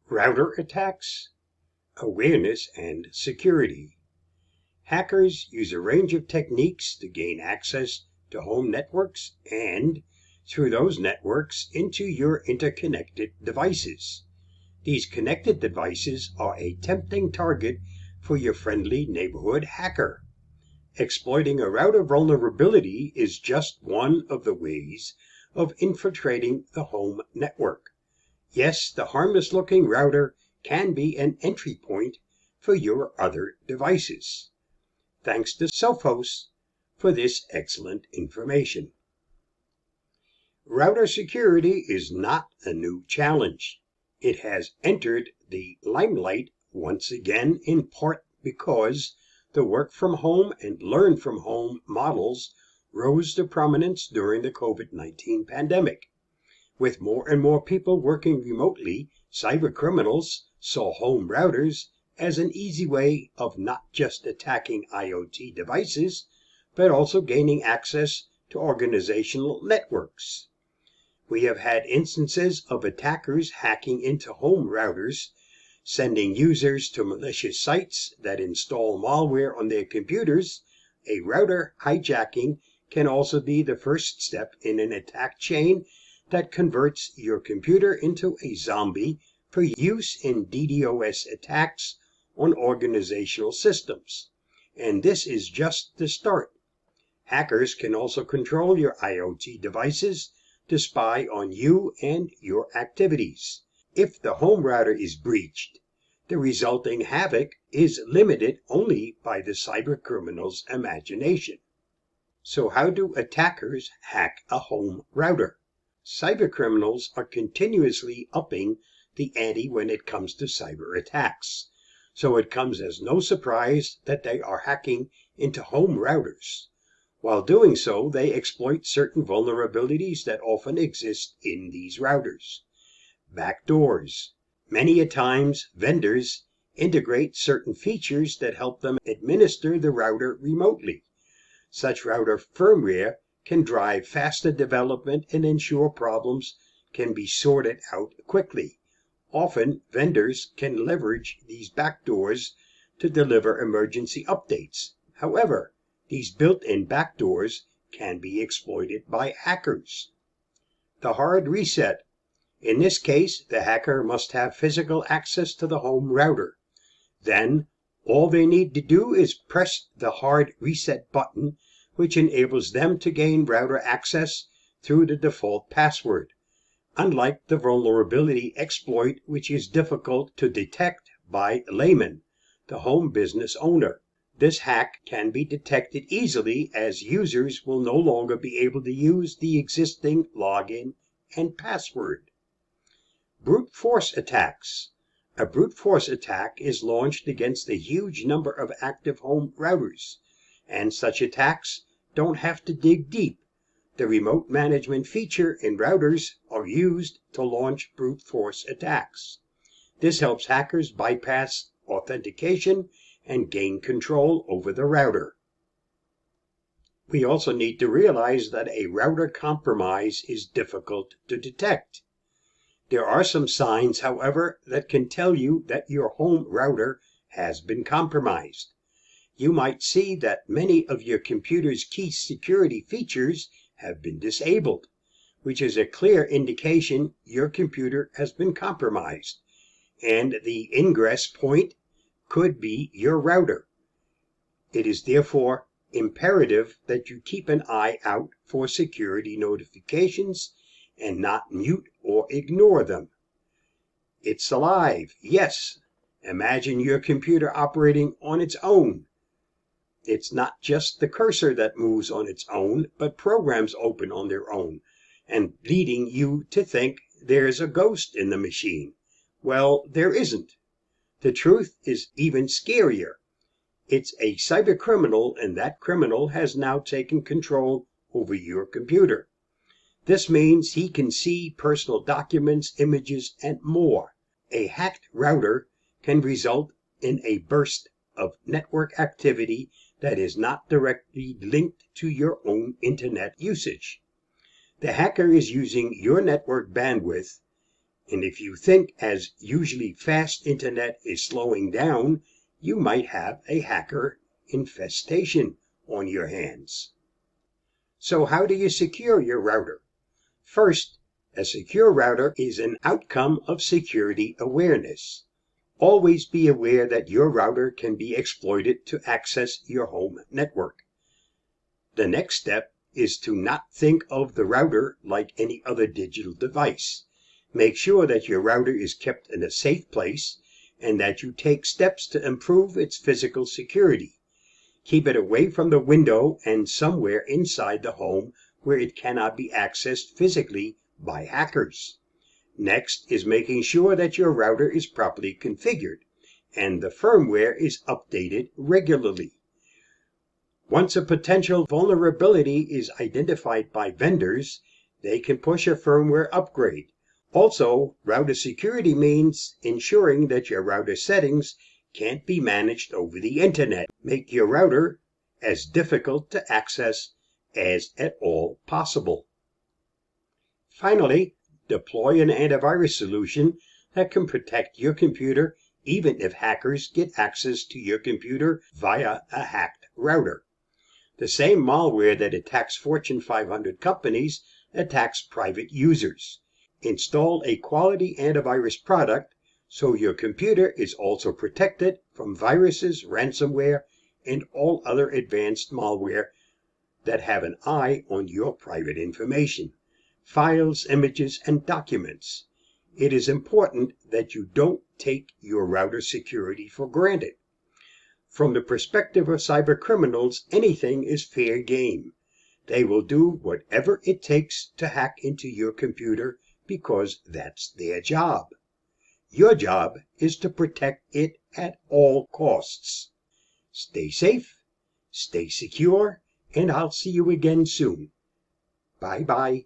Router attacks, awareness, and security. Hackers use a range of techniques to gain access to home networks and, through those networks, into your interconnected devices. These connected devices are a tempting target for your friendly neighborhood hacker. Exploiting a router vulnerability is just one of the ways of infiltrating the home network. Yes, the harmless-looking router can be an entry point for your other devices. Thanks to Sophos for this excellent information. Router security is not a new challenge. It has entered the limelight once again, in part because the work from home and learn from home models rose to prominence during the COVID-19 pandemic. With more and more people working remotely, cybercriminals saw home routers as an easy way of not just attacking IoT devices, but also gaining access to organizational networks. We have had instances of attackers hacking into home routers, sending users to malicious sites that install malware on their computers. A router hijacking can also be the first step in an attack chain that converts your computer into a zombie for use in DDoS attacks on organizational systems. And this is just the start. Hackers can also control your IoT devices to spy on you and your activities. If the home router is breached, the resulting havoc is limited only by the cybercriminal's imagination. So how do attackers hack a home router? Cybercriminals are continuously upping the ante when it comes to cyber attacks, so it comes as no surprise that they are hacking into home routers. While doing so, they exploit certain vulnerabilities that often exist in these routers. Backdoors. Many a times, vendors integrate certain features that help them administer the router remotely. Such router firmware can drive faster development and ensure problems can be sorted out quickly. Often, vendors can leverage these backdoors to deliver emergency updates. However, these built-in backdoors can be exploited by hackers. The hard reset. In this case, the hacker must have physical access to the home router. Then, all they need to do is press the hard reset button, which enables them to gain router access through the default password. Unlike the vulnerability exploit, which is difficult to detect by laymen, the home business owner, this hack can be detected easily, as users will no longer be able to use the existing login and password. Brute force attacks. A brute force attack is launched against a huge number of active home routers, and such attacks don't have to dig deep. The remote management feature in routers are used to launch brute force attacks. This helps hackers bypass authentication and gain control over the router. We also need to realize that a router compromise is difficult to detect. There are some signs, however, that can tell you that your home router has been compromised. You might see that many of your computer's key security features have been disabled, which is a clear indication your computer has been compromised, and the ingress point could be your router. It is therefore imperative that you keep an eye out for security notifications and not mute or ignore them. It's alive, yes. Imagine your computer operating on its own. It's not just the cursor that moves on its own, but programs open on their own, and leading you to think there's a ghost in the machine. Well, there isn't. The truth is even scarier. It's a cybercriminal, and that criminal has now taken control over your computer. This means he can see personal documents, images, and more. A hacked router can result in a burst of network activity that is not directly linked to your own internet usage. The hacker is using your network bandwidth And if you think as usually fast internet is slowing down, you might have a hacker infestation on your hands. So how do you secure your router? First, a secure router is an outcome of security awareness. Always be aware that your router can be exploited to access your home network. The next step is to not think of the router like any other digital device. Make sure that your router is kept in a safe place and that you take steps to improve its physical security. Keep it away from the window and somewhere inside the home where it cannot be accessed physically by hackers. Next is making sure that your router is properly configured and the firmware is updated regularly. Once a potential vulnerability is identified by vendors, they can push a firmware upgrade. Also, router security means ensuring that your router settings can't be managed over the internet. Make your router as difficult to access as at all possible. Finally, deploy an antivirus solution that can protect your computer even if hackers get access to your computer via a hacked router. The same malware that attacks Fortune 500 companies attacks private users. Install a quality antivirus product so your computer is also protected from viruses, ransomware, and all other advanced malware that have an eye on your private information, files, images, and documents. It is important that you don't take your router security for granted. From the perspective of cybercriminals, anything is fair game. They will do whatever it takes to hack into your computer because that's their job. Your job is to protect it at all costs. Stay safe, stay secure, and I'll see you again soon. Bye-bye.